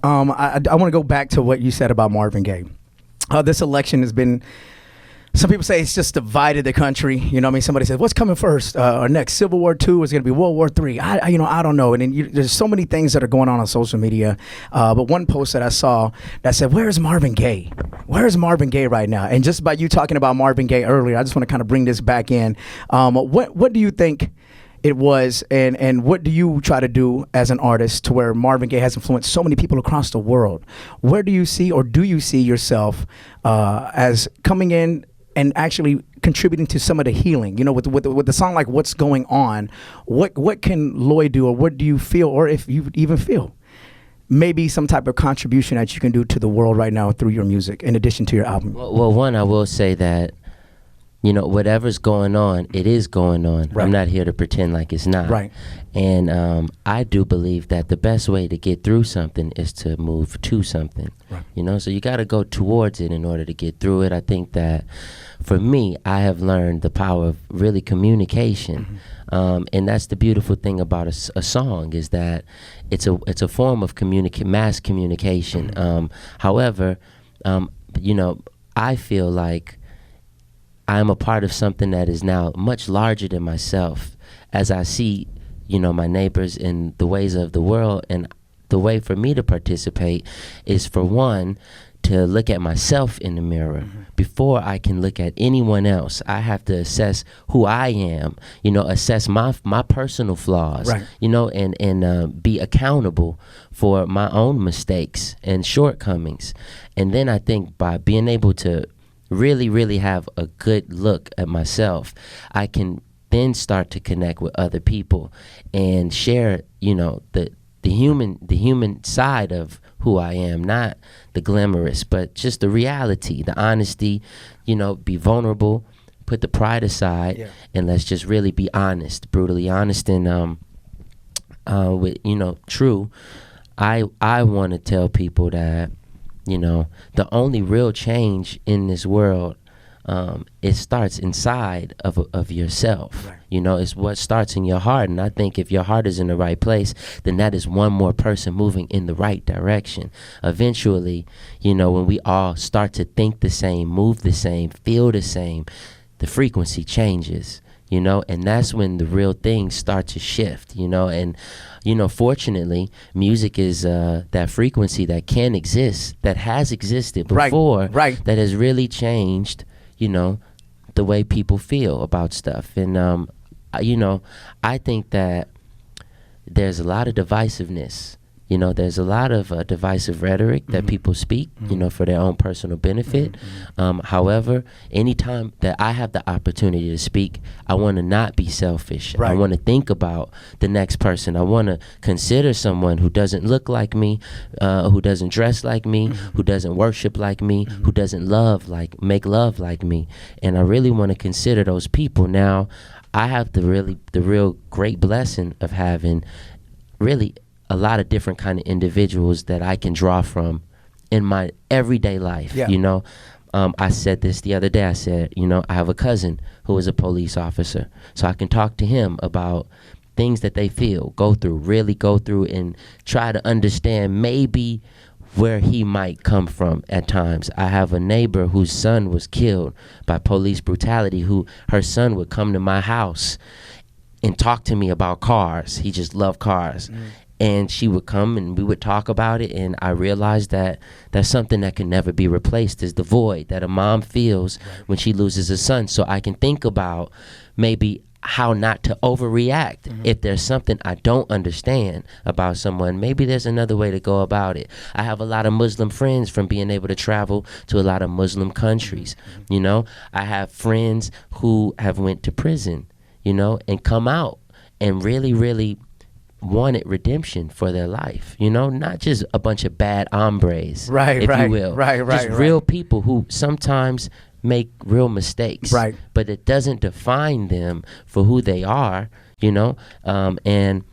I want to go back to what you said about Marvin Gaye. This election has been, some people say it's just divided the country. You know what I mean? Somebody says, what's coming first? Or next, Civil War II is going to be World War III. I don't know. And then there's so many things that are going on social media. But one post that I saw that said, where's Marvin Gaye? Where's Marvin Gaye right now? And just by you talking about Marvin Gaye earlier, I just want to kind of bring this back in. What do you think it was, and what do you try to do as an artist to where Marvin Gaye has influenced so many people across the world? Where do you see, or do you see yourself as coming in and actually contributing to some of the healing? You know, with the song like What's Going On, what can Lloyd do, or what do you feel, or if you even feel maybe some type of contribution that you can do to the world right now through your music in addition to your album? Well, one, I will say that, you know, whatever's going on, it is going on. Right. I'm not here to pretend like it's not. Right. And I do believe that the best way to get through something is to move to something. Right. You know, so you got to go towards it in order to get through it. I think that for me, I have learned the power of really communication. Mm-hmm. And that's the beautiful thing about a song, is that it's a form of mass communication. Mm-hmm. However, you know, I feel like I'm a part of something that is now much larger than myself, as I see, you know, my neighbors in the ways of the world. And the way for me to participate is, for one, to look at myself in the mirror. Mm-hmm. Before I can look at anyone else, I have to assess who I am, you know, assess my personal flaws, right, you know, and be accountable for my own mistakes and shortcomings. And then I think by being able to really have a good look at myself, I can then start to connect with other people and share, you know, the human side of who I am, not the glamorous, but just the reality, the honesty, you know, be vulnerable, put the pride aside, yeah, and let's just really be honest, brutally honest, and with, you know, true. I want to tell people that, you know, the only real change in this world, it starts inside of yourself. Right. You know, it's what starts in your heart. And I think if your heart is in the right place, then that is one more person moving in the right direction. Eventually, you know, when we all start to think the same, move the same, feel the same, the frequency changes, you know, and that's when the real things start to shift, you know. And you know, fortunately, music is that frequency that can exist, that has existed before, right, that has really changed, you know, the way people feel about stuff. And, you know, I think that there's a lot of divisiveness. You know, there's a lot of divisive rhetoric that people speak, you know, for their own personal benefit. However, anytime that I have the opportunity to speak, I want to not be selfish. Right. I want to think about the next person. I want to consider someone who doesn't look like me, who doesn't dress like me, who doesn't worship like me, who doesn't make love like me. And I really want to consider those people. Now, I have the real great blessing of having really a lot of different kind of individuals that I can draw from in my everyday life. Yeah. You know, I said this the other day. I said, you know, I have a cousin who is a police officer, so I can talk to him about things that they really go through and try to understand maybe where he might come from at times. I have a neighbor whose son was killed by police brutality, who her son would come to my house and talk to me about cars. He just loved cars. And she would come and we would talk about it, and I realized that that's something that can never be replaced, is the void that a mom feels when she loses a son. So I can think about maybe how not to overreact. If there's something I don't understand about someone, maybe there's another way to go about it. I have a lot of Muslim friends from being able to travel to a lot of Muslim countries. You know, I have friends who have went to prison, you know, and come out and really wanted redemption for their life, you know, not just a bunch of bad hombres, if you will. Just real people who sometimes make real mistakes, but it doesn't define them for who they are, you know. And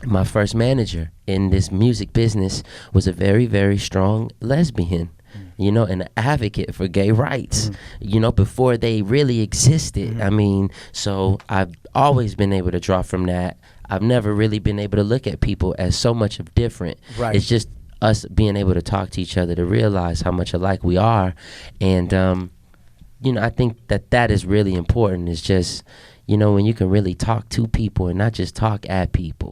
my first manager in this music business was a very strong lesbian, you know, an advocate for gay rights, you know, before they really existed. I mean, so I've always been able to draw from that. I've never really been able to look at people as so much of different. It's just us being able to talk to each other, to realize how much alike we are. And I think that is really important. It's just, when you can really talk to people and not just talk at people.